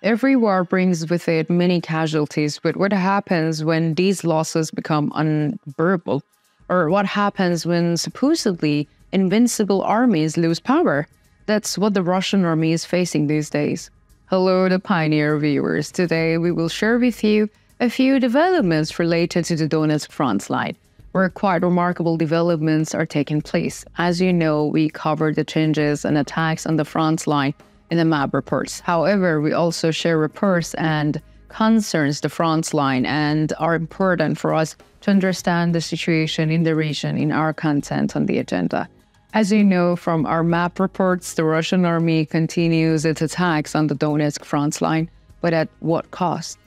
Every war brings with it many casualties, but what happens when these losses become unbearable? Or what happens when supposedly invincible armies lose power? That's what the Russian army is facing these days. Hello, the Pioneer viewers. Today we will share with you a few developments related to the Donetsk front line, where quite remarkable developments are taking place. As you know, we covered the changes and attacks on the front line in the map reports. However, we also share reports and concerns the front line and are important for us to understand the situation in the region in our content on the agenda. As you know from our map reports, the Russian army continues its attacks on the Donetsk front line, but at what cost?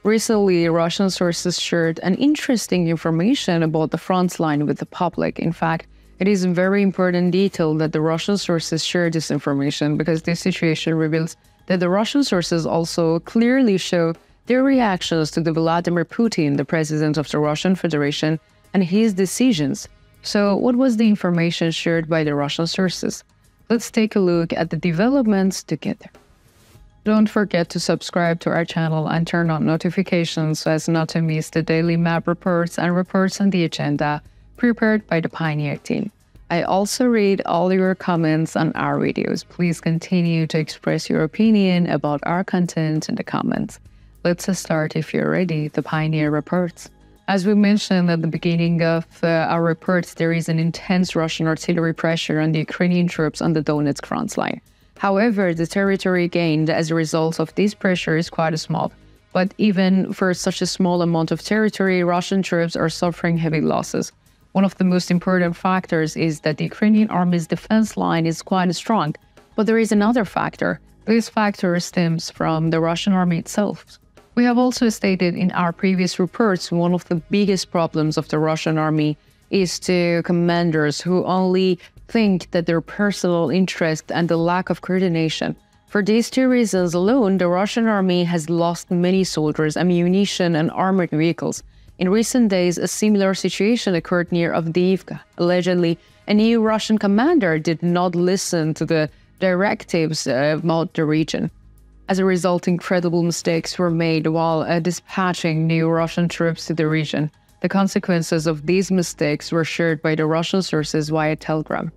Recently, Russian sources shared an interesting information about the front line with the public. In fact, it is a very important detail that the Russian sources share this information because this situation reveals that the Russian sources also clearly show their reactions to the Vladimir Putin, the president of the Russian Federation, and his decisions. So what was the information shared by the Russian sources? Let's take a look at the developments together. Don't forget to subscribe to our channel and turn on notifications so as not to miss the daily map reports and reports on the agenda prepared by the Pioneer team. I also read all your comments on our videos. Please continue to express your opinion about our content in the comments. Let's start, if you're ready, the Pioneer reports. As we mentioned at the beginning of our reports, there is an intense Russian artillery pressure on the Ukrainian troops on the Donetsk front line. However, the territory gained as a result of this pressure is quite small. But even for such a small amount of territory, Russian troops are suffering heavy losses. One of the most important factors is that the Ukrainian army's defense line is quite strong. But there is another factor. This factor stems from the Russian army itself. We have also stated in our previous reports one of the biggest problems of the Russian army is to commanders who only think that their personal interest and the lack of coordination. For these two reasons alone, the Russian army has lost many soldiers, ammunition, and armored vehicles. In recent days, a similar situation occurred near Avdiivka. Allegedly, a new Russian commander did not listen to the directives about the region. As a result, incredible mistakes were made while dispatching new Russian troops to the region. The consequences of these mistakes were shared by the Russian sources via Telegram.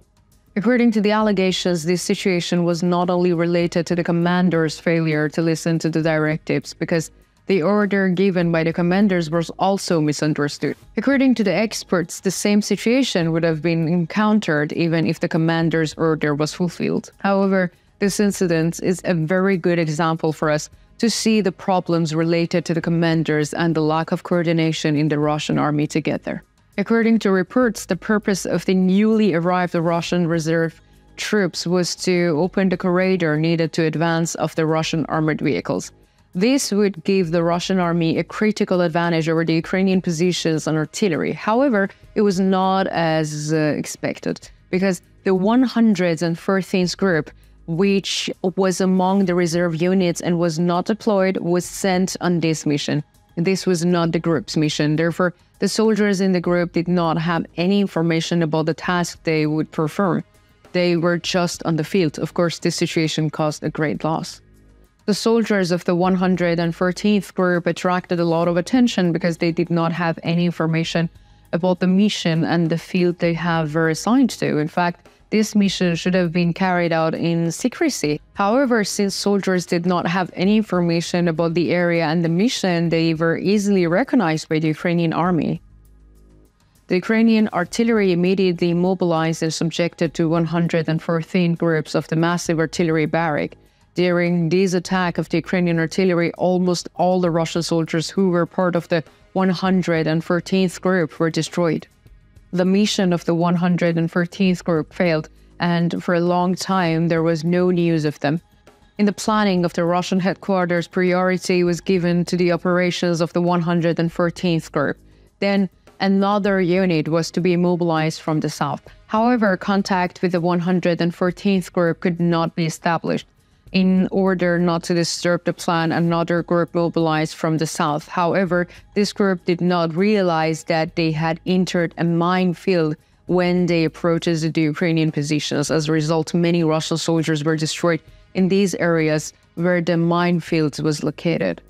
According to the allegations, this situation was not only related to the commander's failure to listen to the directives, because the order given by the commanders was also misunderstood. According to the experts, the same situation would have been encountered even if the commander's order was fulfilled. However, this incident is a very good example for us to see the problems related to the commanders and the lack of coordination in the Russian army together. According to reports, the purpose of the newly arrived Russian reserve troops was to open the corridor needed to advance of the Russian armored vehicles. This would give the Russian army a critical advantage over the Ukrainian positions and artillery. However, it was not as expected, because the 113th group, which was among the reserve units and was not deployed, was sent on this mission. This was not the group's mission. Therefore, the soldiers in the group did not have any information about the task they would perform. They were just on the field. Of course, this situation caused a great loss. The soldiers of the 113th group attracted a lot of attention because they did not have any information about the mission and the field they were assigned to. In fact, this mission should have been carried out in secrecy. However, since soldiers did not have any information about the area and the mission, they were easily recognized by the Ukrainian army. The Ukrainian artillery immediately mobilized and subjected to 114 groups of the massive artillery barrack. During this attack of the Ukrainian artillery, almost all the Russian soldiers who were part of the 113th group were destroyed. The mission of the 113th group failed, and for a long time there was no news of them. In the planning of the Russian headquarters, priority was given to the operations of the 114th group. Then another unit was to be mobilized from the south. However, contact with the 114th group could not be established. In order not to disturb the plan, another group mobilized from the south. However, this group did not realize that they had entered a minefield when they approached the Ukrainian positions. As a result, many Russian soldiers were destroyed in these areas where the minefield was located.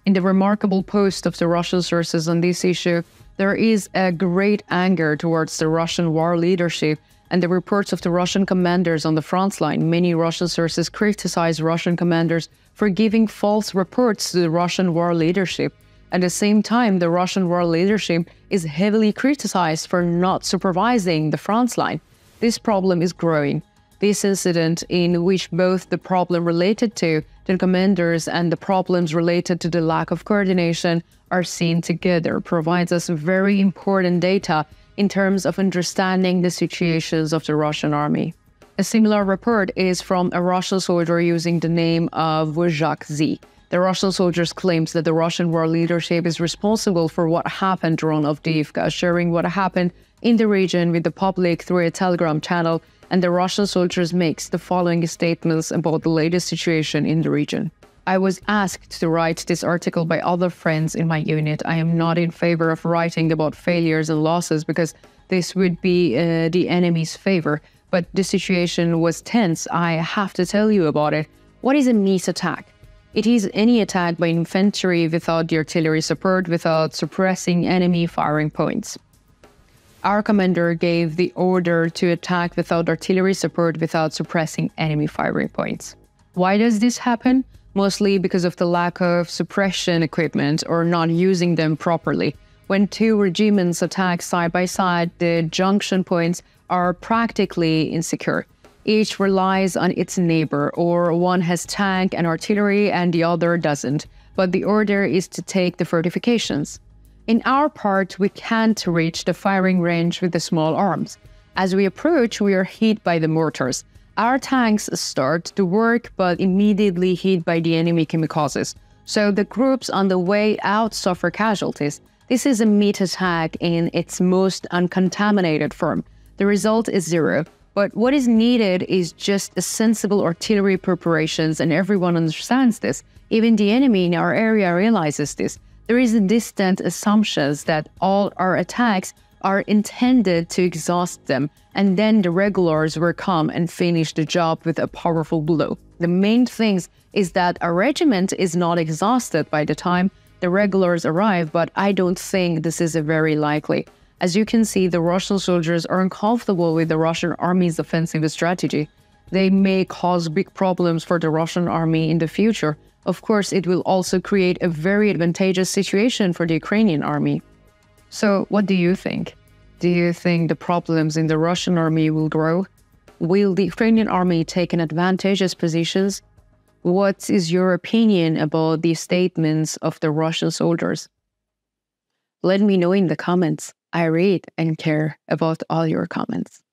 In the remarkable post of the Russian sources on this issue, there is a great anger towards the Russian war leadership and the reports of the Russian commanders on the front line. Many Russian sources criticize Russian commanders for giving false reports to the Russian war leadership. At the same time, the Russian war leadership is heavily criticized for not supervising the front line. This problem is growing. This incident, in which both the problem related to the commanders and the problems related to the lack of coordination are seen together, provides us very important data in terms of understanding the situations of the Russian army. A similar report is from a Russian soldier using the name of Wojak Z. The Russian soldiers claims that the Russian war leadership is responsible for what happened around Avdiivka, sharing what happened in the region with the public through a Telegram channel, and the Russian soldiers makes the following statements about the latest situation in the region. I was asked to write this article by other friends in my unit. I am not in favor of writing about failures and losses because this would be the enemy's favor. But the situation was tense. I have to tell you about it. What is a meat attack? It is any attack by infantry without the artillery support, without suppressing enemy firing points. Our commander gave the order to attack without artillery support, without suppressing enemy firing points. Why does this happen? Mostly because of the lack of suppression equipment or not using them properly. When two regiments attack side by side, the junction points are practically insecure. Each relies on its neighbor, or one has tank and artillery and the other doesn't. But the order is to take the fortifications. In our part, we can't reach the firing range with the small arms. As we approach, we are hit by the mortars. Our tanks start to work, but immediately hit by the enemy kamikazes. So the groups on the way out suffer casualties. This is a meat attack in its most uncontaminated form. The result is zero. But what is needed is just a sensible artillery preparations, and everyone understands this. Even the enemy in our area realizes this. There is a distant assumption that all our attacks are intended to exhaust them, and then the regulars will come and finish the job with a powerful blow. The main thing is that a regiment is not exhausted by the time the regulars arrive, but I don't think this is very likely. As you can see, the Russian soldiers are uncomfortable with the Russian army's offensive strategy. They may cause big problems for the Russian army in the future. Of course, it will also create a very advantageous situation for the Ukrainian army. So, what do you think? Do you think the problems in the Russian army will grow? Will the Ukrainian army take an advantageous positions? What is your opinion about the statements of the Russian soldiers? Let me know in the comments. I read and care about all your comments.